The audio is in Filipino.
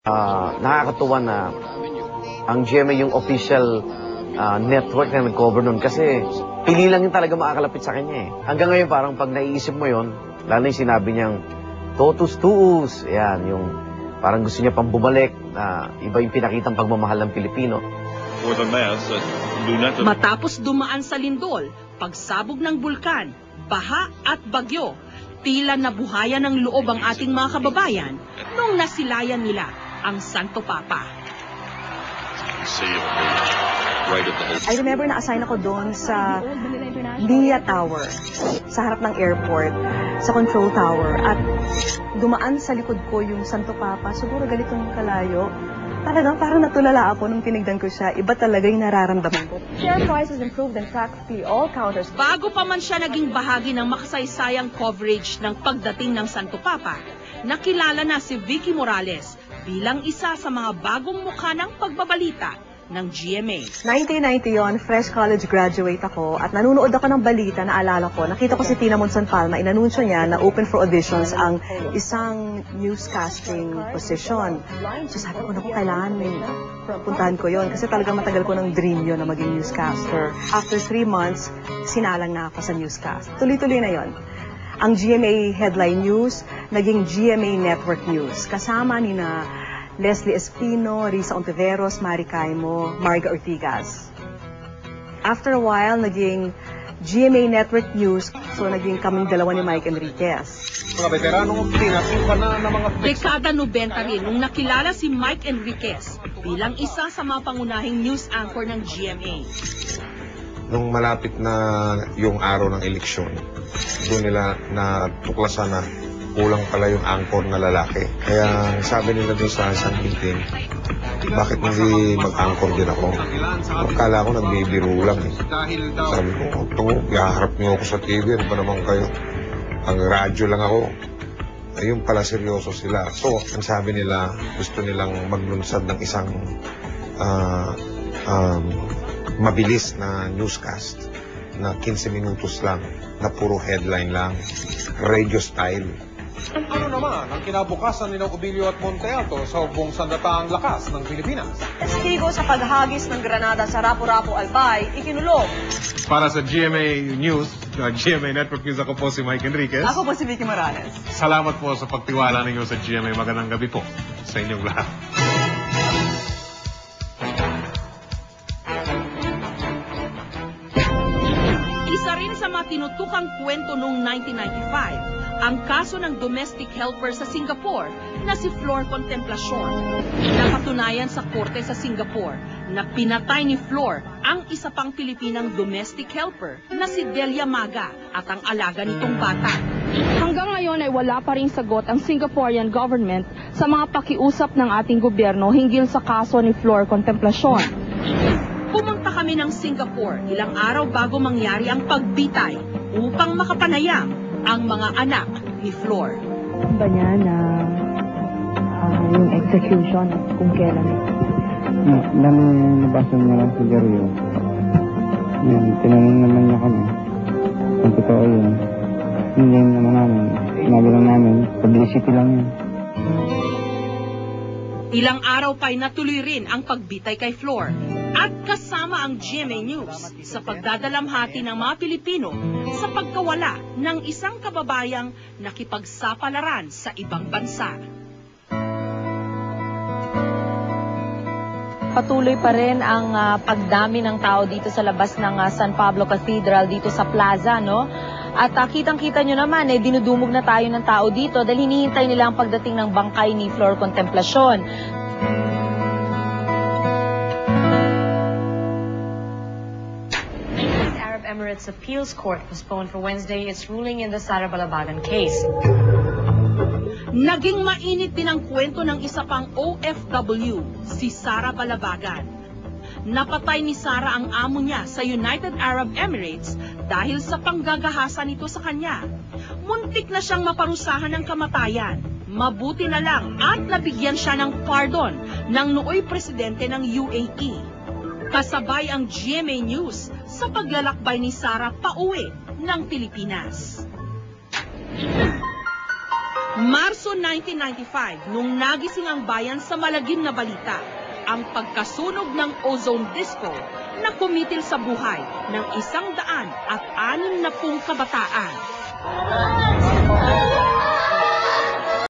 Nakakatuwa na ang GMA yung official network na nag-cover nun kasi pili lang yung talaga makakalapit sa kanya eh. Hanggang ngayon parang pag naiisip mo yon, lalo yung sinabi niyang totus tuus, yan, yung parang gusto niya pang bumalik na iba yung pinakitang pagmamahal ng Pilipino. Matapos dumaan sa lindol, pagsabog ng bulkan, baha at bagyo, tila nabuhayan ng loob ang ating mga kababayan nung nasilayan nila ang Santo Papa. I remember na-assign ako doon sa Lia Tower, sa harap ng airport, sa control tower. At dumaan sa likod ko yung Santo Papa, siguro ganitong kalayo. Talagang parang natulala ako nung tinignan ko siya. Iba talaga yung nararamdaman ko. Share prices improved and practically all counters. Bago pa man siya naging bahagi ng makasaysayang coverage ng pagdating ng Santo Papa, nakilala na si Vicky Morales bilang isa sa mga bagong mukha ng pagbabalita ng GMA. 1990 yon, fresh college graduate ako at nanonood ako ng balita, naalala ko. Nakita ko si Tina Monson Palma, inanunsyo niya na open for auditions ang isang newscasting position. So sabi ko, naku, kailangan puntahan ko yon kasi talagang matagal ko ng dream yon na maging newscaster. After 3 months, sinalang na ako sa newscast. Tuloy-tuloy na yon. Ang GMA Headline News, naging GMA Network News. Kasama ni na Leslie Espino, Risa Ontiveros, Mari Caimo, Marga Ortigas. After a while, naging GMA Network News, so naging kaming dalawa ni Mike Enriquez. Mga veteranong pinasipa na ng mga... Dekada 90 rin nung nakilala si Mike Enriquez bilang isa sa mga pangunahing news anchor ng GMA. Nung malapit na yung araw ng eleksyon, doon nila natuklasan na kulang pala yung anchor na lalaki. Kaya sabi nila doon sa isang meeting, bakit hindi mag-anchor din ako? Akala ko nagbibiro lang eh. Sabi ko, ito, ihaharap niyo ako sa TV, ano ba naman kayo? Ang radyo lang ako. Ayun pala, seryoso sila. So, ang sabi nila, gusto nilang maglunsad ng isang mabilis na newscast na 15 minutos lang, na puro headline lang, radio style. Ano naman ang kinabukasan ni Obilio at Monte Alto sa hugong sandataang lakas ng Pilipinas? Testigo sa paghagis ng granada sa Rapu-Rapu Albay, ikinulong. Para sa GMA News, GMA Network News, ako po si Mike Enriquez. Ako po si Vicky Morales. Salamat po sa pagtiwala ninyo sa GMA. Magandang gabi po sa inyong lahat. Isa rin sa mga tinutukang kwento noong 1995, ang kaso ng domestic helper sa Singapore na si Flor Contemplacion. Napatunayan sa korte sa Singapore na pinatay ni Flor ang isa pang Pilipinang domestic helper na si Delia Maga at ang alaga nitong bata. Hanggang ngayon ay wala pa ring sagot ang Singaporean government sa mga pakiusap ng ating gobyerno hinggil sa kaso ni Flor Contemplacion. Pumunta kami ng Singapore ilang araw bago mangyari ang pagbitay upang makapanayam ang mga anak ni Flor. Ba niya na yung execution kung kailan? Dami nabasa niya lang sa diaryo. Tinanong naman niya kami kung totoo yun. Hindi naman namin. Sinabi lang namin, publicity lang yun. Ilang araw pa'y natuloy rin ang pagbitay kay Flor at kasama ang GMA News sa pagdadalamhati ng mga Pilipino sa pagkawala ng isang kababayang nakipagsapalaran sa ibang bansa. Patuloy pa rin ang pagdami ng tao dito sa labas ng San Pablo Cathedral dito sa plaza, no? At kitang-kita nyo naman, dinudumog na tayo ng tao dito dahil hinihintay nila ang pagdating ng bangkay ni Flor Contemplacion. Arab Emirates Appeals Court postponed for Wednesday its ruling in the Sara Balabagan case. Naging mainit din ang kwento ng isa pang OFW, si Sara Balabagan. Napatay ni Sara ang amo niya sa United Arab Emirates dahil sa panggagahasa nito sa kanya. Muntik na siyang maparusahan ng kamatayan. Mabuti na lang at nabigyan siya ng pardon ng nooy presidente ng UAE. Kasabay ang GMA News sa paglalakbay ni Sara pauwi ng Pilipinas. Marso 1995, nung nagising ang bayan sa malagim na balita, ang pagkasunog ng ozone disco na kumitil sa buhay ng 160 kabataan.